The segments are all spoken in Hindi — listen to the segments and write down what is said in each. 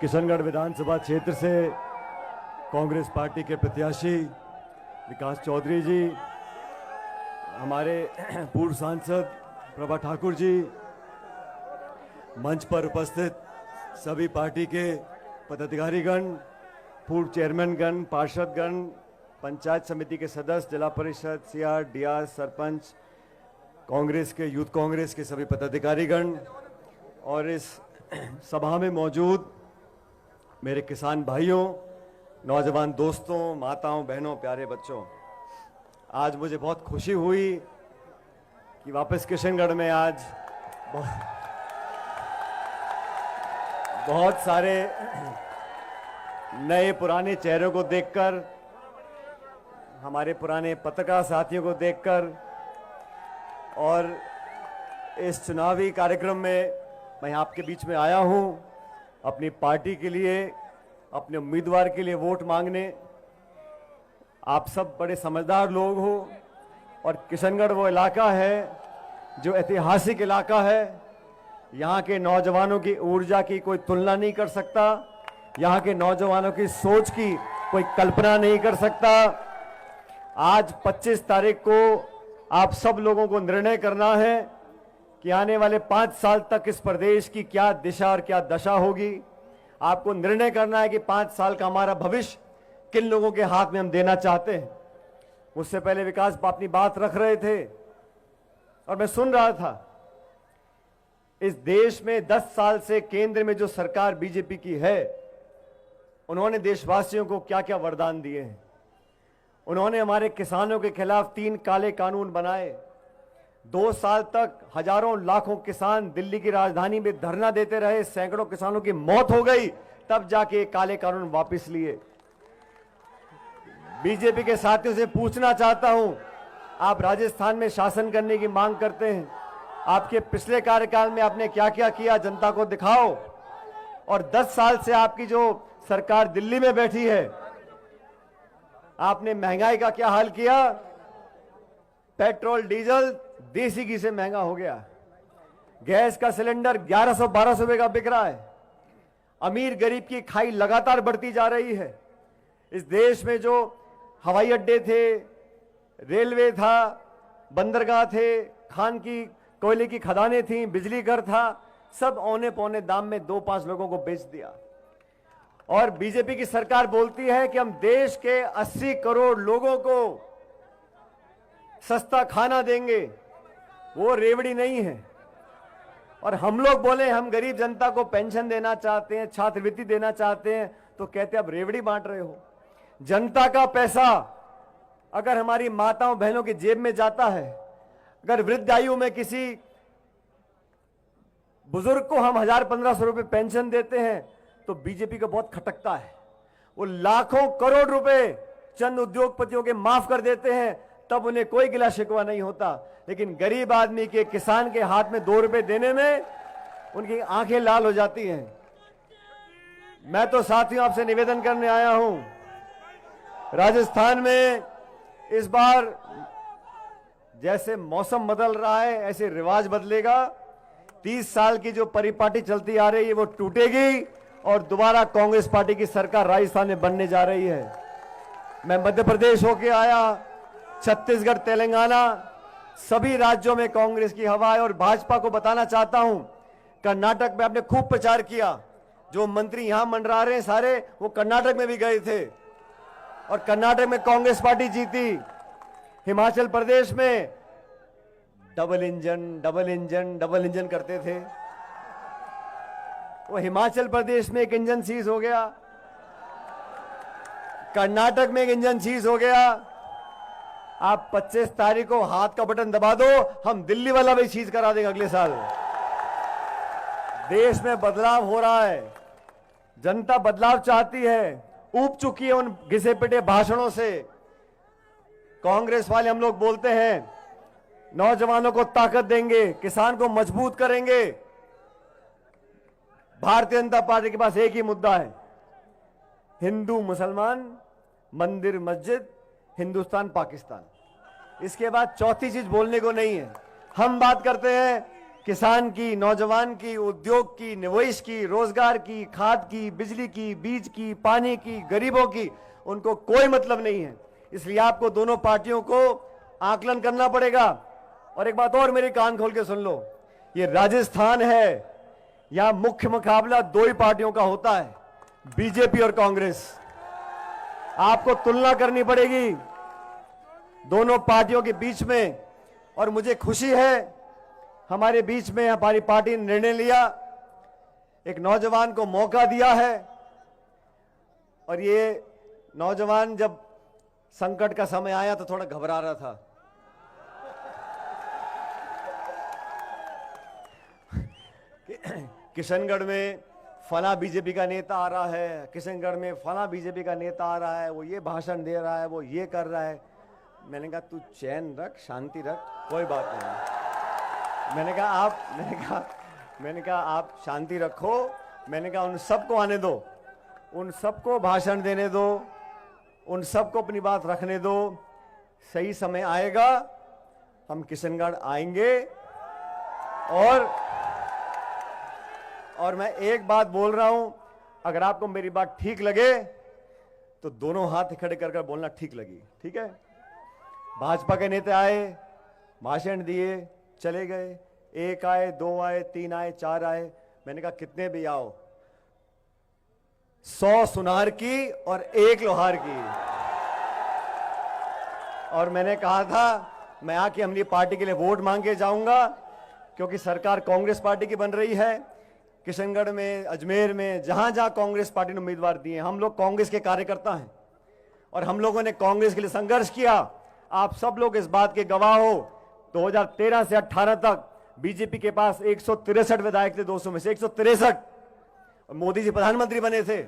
किशनगढ़ विधानसभा क्षेत्र से कांग्रेस पार्टी के प्रत्याशी विकास चौधरी जी, हमारे पूर्व सांसद प्रभा ठाकुर जी, मंच पर उपस्थित सभी पार्टी के पदाधिकारीगण, पूर्व चेयरमैनगण, पार्षदगण, पंचायत समिति के सदस्य, जिला परिषद, सीआर, डीआर, सरपंच, कांग्रेस के, यूथ कांग्रेस के सभी पदाधिकारीगण और इस सभा में मौजूद मेरे किसान भाइयों, नौजवान दोस्तों, माताओं, बहनों, प्यारे बच्चों, आज मुझे बहुत खुशी हुई कि वापस किशनगढ़ में आज बहुत सारे नए पुराने चेहरों को देखकर, हमारे पुराने पत्रकार साथियों को देखकर और इस चुनावी कार्यक्रम में मैं आपके बीच में आया हूं अपनी पार्टी के लिए, अपने उम्मीदवार के लिए वोट मांगने। आप सब बड़े समझदार लोग हो और किशनगढ़ वो इलाका है जो ऐतिहासिक इलाका है। यहाँ के नौजवानों की ऊर्जा की कोई तुलना नहीं कर सकता, यहाँ के नौजवानों की सोच की कोई कल्पना नहीं कर सकता। आज 25 तारीख को आप सब लोगों को निर्णय करना है कि आने वाले 5 साल तक इस प्रदेश की क्या दिशा और क्या दशा होगी। आपको निर्णय करना है कि 5 साल का हमारा भविष्य किन लोगों के हाथ में हम देना चाहते हैं। मुझसे पहले विकास अपनी बात रख रहे थे और मैं सुन रहा था। इस देश में 10 साल से केंद्र में जो सरकार बीजेपी की है, उन्होंने देशवासियों को क्या क्या वरदान दिए हैं। उन्होंने हमारे किसानों के खिलाफ 3 काले कानून बनाए। 2 साल तक हजारों लाखों किसान दिल्ली की राजधानी में धरना देते रहे, सैकड़ों किसानों की मौत हो गई, तब जाके काले कानून वापस लिए। बीजेपी के साथियों से पूछना चाहता हूं, आप राजस्थान में शासन करने की मांग करते हैं, आपके पिछले कार्यकाल में आपने क्या क्या किया, जनता को दिखाओ। और 10 साल से आपकी जो सरकार दिल्ली में बैठी है, आपने महंगाई का क्या हाल किया। पेट्रोल डीजल देसी घी से महंगा हो गया, गैस का सिलेंडर 1100-1200 रुपए का बिक रहा है। अमीर गरीब की खाई लगातार बढ़ती जा रही है। इस देश में जो हवाई अड्डे थे, रेलवे था, बंदरगाह थे, खान की कोयले की खदानें थी, बिजली घर था, सब औने पौने दाम में 2-5 लोगों को बेच दिया। और बीजेपी की सरकार बोलती है कि हम देश के 80 करोड़ लोगों को सस्ता खाना देंगे। वो रेवड़ी नहीं है। और हम लोग बोले हम गरीब जनता को पेंशन देना चाहते हैं, छात्रवृत्ति देना चाहते हैं, तो कहते अब रेवड़ी बांट रहे हो। जनता का पैसा अगर हमारी माताओं बहनों की जेब में जाता है, अगर वृद्ध आयु में किसी बुजुर्ग को हम 1000-1500 रुपए पेंशन देते हैं, तो बीजेपी को बहुत खटकता है। वो लाखों करोड़ रुपए चंद उद्योगपतियों के माफ कर देते हैं, तब उन्हें कोई गिला शिकवा नहीं होता। लेकिन गरीब आदमी के, किसान के हाथ में 2 रुपए देने में उनकी आंखें लाल हो जाती हैं। मैं तो साथियों आपसे निवेदन करने आया हूं, राजस्थान में इस बार जैसे मौसम बदल रहा है, ऐसे रिवाज बदलेगा। 30 साल की जो परिपाटी चलती आ रही है वो टूटेगी और दोबारा कांग्रेस पार्टी की सरकार राजस्थान में बनने जा रही है। मैं मध्य प्रदेश होके आया, छत्तीसगढ़, तेलंगाना, सभी राज्यों में कांग्रेस की हवा है। और भाजपा को बताना चाहता हूं, कर्नाटक में आपने खूब प्रचार किया। जो मंत्री यहां मंडरा रहे हैं सारे, वो कर्नाटक में भी गए थे और कर्नाटक में कांग्रेस पार्टी जीती। हिमाचल प्रदेश में डबल इंजन करते थे, वो हिमाचल प्रदेश में एक इंजन सीज हो गया, कर्नाटक में एक इंजन सीज हो गया। आप 25 तारीख को हाथ का बटन दबा दो, हम दिल्ली वाला भी सीज करा देंगे अगले साल। देश में बदलाव हो रहा है, जनता बदलाव चाहती है, ऊब चुकी है उन घिसे पिटे भाषणों से। कांग्रेस वाले हम लोग बोलते हैं नौजवानों को ताकत देंगे, किसान को मजबूत करेंगे। भारतीय जनता पार्टी के पास एक ही मुद्दा है, हिंदू मुसलमान, मंदिर मस्जिद, हिंदुस्तान पाकिस्तान। इसके बाद चौथी चीज बोलने को नहीं है। हम बात करते हैं किसान की, नौजवान की, उद्योग की, निवेश की, रोजगार की, खाद की, बिजली की, बीज की, पानी की, गरीबों की, उनको कोई मतलब नहीं है। इसलिए आपको दोनों पार्टियों को आकलन करना पड़ेगा। और एक बात और मेरे कान खोल के सुन लो, ये राजस्थान है, यहां मुख्य मुकाबला दो ही पार्टियों का होता है, बीजेपी और कांग्रेस। आपको तुलना करनी पड़ेगी दोनों पार्टियों के बीच में। और मुझे खुशी है हमारे बीच में हमारी पार्टी ने निर्णय लिया, एक नौजवान को मौका दिया है। और ये नौजवान जब संकट का समय आया तो थोड़ा घबरा रहा था। किशनगढ़ में फला बीजेपी का नेता आ रहा है, किशनगढ़ में फला बीजेपी का नेता आ रहा है, वो ये भाषण दे रहा है, वो ये कर रहा है। मैंने कहा तू चैन रख, शांति रख, कोई बात नहीं। मैंने कहा आप शांति रखो। मैंने कहा उन सबको आने दो, उन सबको भाषण देने दो, उन सबको अपनी बात रखने दो। सही समय आएगा, हम किशनगढ़ आएंगे। और मैं एक बात बोल रहा हूं, अगर आपको मेरी बात ठीक लगे तो दोनों हाथ खड़े कर कर बोलना ठीक लगी, ठीक है? भाजपा के नेता आए, भाषण दिए, चले गए। एक आए, दो आए, तीन आए, चार आए। मैंने कहा कितने भी आओ, 100 सुनार की और 1 लोहार की। और मैंने कहा था मैं आके अपनी पार्टी के लिए वोट मांग के जाऊंगा, क्योंकि सरकार कांग्रेस पार्टी की बन रही है। किशनगढ़ में, अजमेर में, जहां जहां कांग्रेस पार्टी ने उम्मीदवार दिए, हम लोग कांग्रेस के कार्यकर्ता हैं और हम लोगों ने कांग्रेस के लिए संघर्ष किया। आप सब लोग इस बात के गवाह हो। 2013 से 18 तक बीजेपी के पास 163 विधायक थे, 200 में से 163। और मोदी जी प्रधानमंत्री बने थे।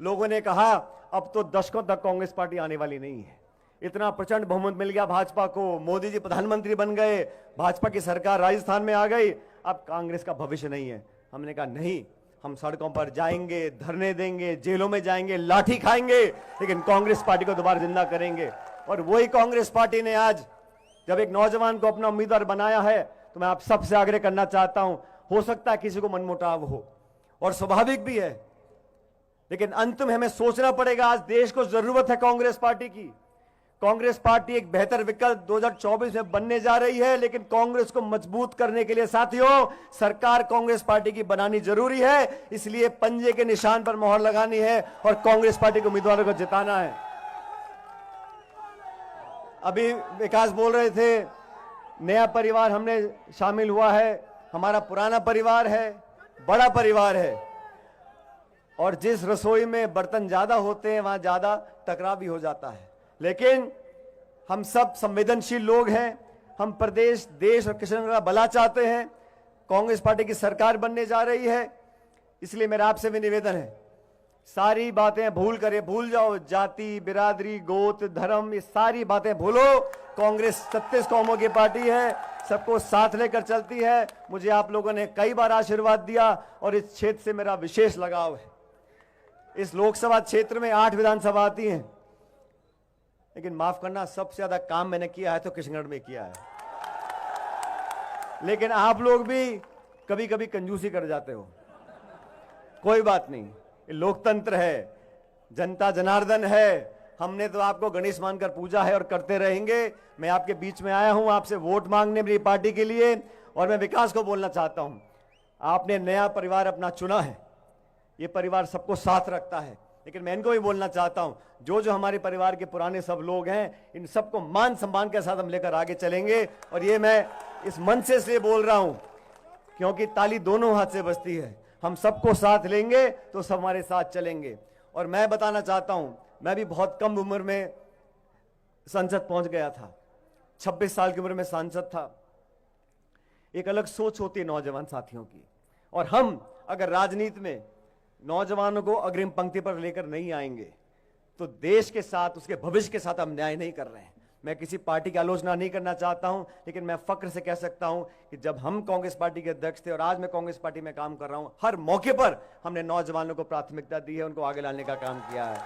लोगों ने कहा अब तो दशकों तक कांग्रेस पार्टी आने वाली नहीं है। इतना प्रचंड बहुमत मिल गया भाजपा को, मोदी जी प्रधानमंत्री बन गए, भाजपा की सरकार राजस्थान में आ गई, अब कांग्रेस का भविष्य नहीं है। हमने कहा नहीं, हम सड़कों पर जाएंगे, धरने देंगे, जेलों में जाएंगे, लाठी खाएंगे, लेकिन कांग्रेस पार्टी को दोबारा जिंदा करेंगे। और वही कांग्रेस पार्टी ने आज जब एक नौजवान को अपना उम्मीदवार बनाया है, तो मैं आप सबसे आग्रह करना चाहता हूं, हो सकता है किसी को मनमुटाव हो और स्वाभाविक भी है, लेकिन अंत में हमें सोचना पड़ेगा। आज देश को जरूरत है कांग्रेस पार्टी की। कांग्रेस पार्टी एक बेहतर विकल्प 2024 में बनने जा रही है, लेकिन कांग्रेस को मजबूत करने के लिए साथियों सरकार कांग्रेस पार्टी की बनानी जरूरी है। इसलिए पंजे के निशान पर मोहर लगानी है और कांग्रेस पार्टी के उम्मीदवारों को जिताना है। अभी विकास बोल रहे थे, नया परिवार हमने शामिल हुआ है, हमारा पुराना परिवार है, बड़ा परिवार है, और जिस रसोई में बर्तन ज्यादा होते हैं वहां ज्यादा टकराव भी हो जाता है। लेकिन हम सब संवेदनशील लोग हैं, हम प्रदेश, देश और किशनगढ़ का भला चाहते हैं। कांग्रेस पार्टी की सरकार बनने जा रही है, इसलिए मेरा आपसे भी निवेदन है, सारी बातें भूल जाओ, जाति, बिरादरी, गोत, धर्म, ये सारी बातें भूलो। कांग्रेस 36 कौमों की पार्टी है, सबको साथ लेकर चलती है। मुझे आप लोगों ने कई बार आशीर्वाद दिया और इस क्षेत्र से मेरा विशेष लगाव है। इस लोकसभा क्षेत्र में 8 विधानसभा आती हैं, लेकिन माफ करना, सबसे ज्यादा काम मैंने किया है तो किशनगढ़ में किया है। लेकिन आप लोग भी कभी कभी कंजूसी कर जाते हो, कोई बात नहीं, ये लोकतंत्र है, जनता जनार्दन है। हमने तो आपको गणेश मानकर पूजा है और करते रहेंगे। मैं आपके बीच में आया हूं आपसे वोट मांगने मेरी पार्टी के लिए, और मैं विकास को बोलना चाहता हूं, आपने नया परिवार अपना चुना है, ये परिवार सबको साथ रखता है, लेकिन मैं इनको भी बोलना चाहता हूं, जो हमारे परिवार के पुराने सब लोग हैं, इन सबको मान सम्मान के साथ हम लेकर आगे चलेंगे। और ये मैं इस मंच से इसलिए बोल रहा हूं क्योंकि ताली दोनों हाथ से बजती है। हम सबको साथ लेंगे तो सब हमारे साथ चलेंगे। और मैं बताना चाहता हूं, मैं भी बहुत कम उम्र में संसद पहुंच गया था, 26 साल की उम्र में सांसद था। एक अलग सोच होती है नौजवान साथियों की, और हम अगर राजनीति में नौजवानों को अग्रिम पंक्ति पर लेकर नहीं आएंगे तो देश के साथ, उसके भविष्य के साथ हम न्याय नहीं कर रहे हैं। मैं किसी पार्टी की आलोचना नहीं करना चाहता हूं, लेकिन मैं फक्र से कह सकता हूं कि जब हम कांग्रेस पार्टी के अध्यक्ष थे और आज मैं कांग्रेस पार्टी में काम कर रहा हूं, हर मौके पर हमने नौजवानों को प्राथमिकता दी है, उनको आगे लाने का काम किया है।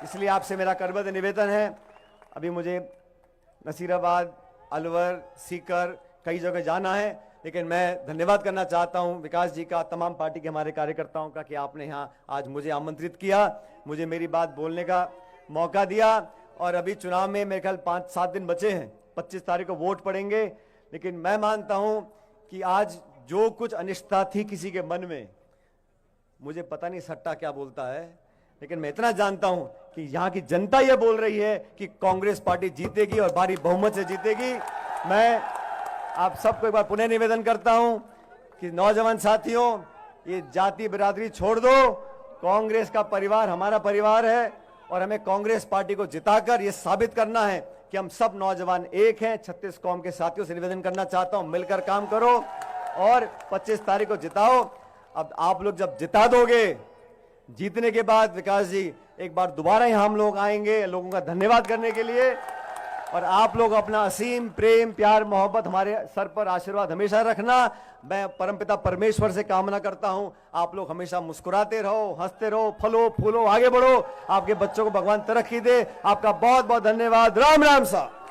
इसलिए आपसे मेरा करबद्ध निवेदन है, अभी मुझे नसीराबाद, अलवर, सीकर, कई जगह जाना है, लेकिन मैं धन्यवाद करना चाहता हूं विकास जी का, तमाम पार्टी के हमारे कार्यकर्ताओं का, कि आपने यहां आज मुझे आमंत्रित किया, मुझे मेरी बात बोलने का मौका दिया। और अभी चुनाव में मेरे ख्याल 5-7 दिन बचे हैं, 25 तारीख को वोट पड़ेंगे। लेकिन मैं मानता हूं कि आज जो कुछ अनिश्चितता थी किसी के मन में, मुझे पता नहीं सट्टा क्या बोलता है, लेकिन मैं इतना जानता हूं कि यहां की जनता यह बोल रही है कि कांग्रेस पार्टी जीतेगी और भारी बहुमत से जीतेगी। मैं आप सबको एक बार पुनः निवेदन करता हूं कि नौजवान साथियों, ये जाति बिरादरी छोड़ दो, कांग्रेस का परिवार हमारा परिवार है और हमें कांग्रेस पार्टी को जिताकर ये साबित करना है कि हम सब नौजवान एक हैं। 36 कौम के साथियों से निवेदन करना चाहता हूं, मिलकर काम करो और 25 तारीख को जिताओ। अब आप लोग जब जिता दोगे, जीतने के बाद विकास जी एक बार दोबारा यहां हम लोग आएंगे लोगों का धन्यवाद करने के लिए, और आप लोग अपना असीम प्रेम प्यार मोहब्बत हमारे सर पर आशीर्वाद हमेशा रखना। मैं परमपिता परमेश्वर से कामना करता हूं आप लोग हमेशा मुस्कुराते रहो, हंसते रहो, फलो फूलो, आगे बढ़ो, आपके बच्चों को भगवान तरक्की दे। आपका बहुत बहुत धन्यवाद। राम राम साहब।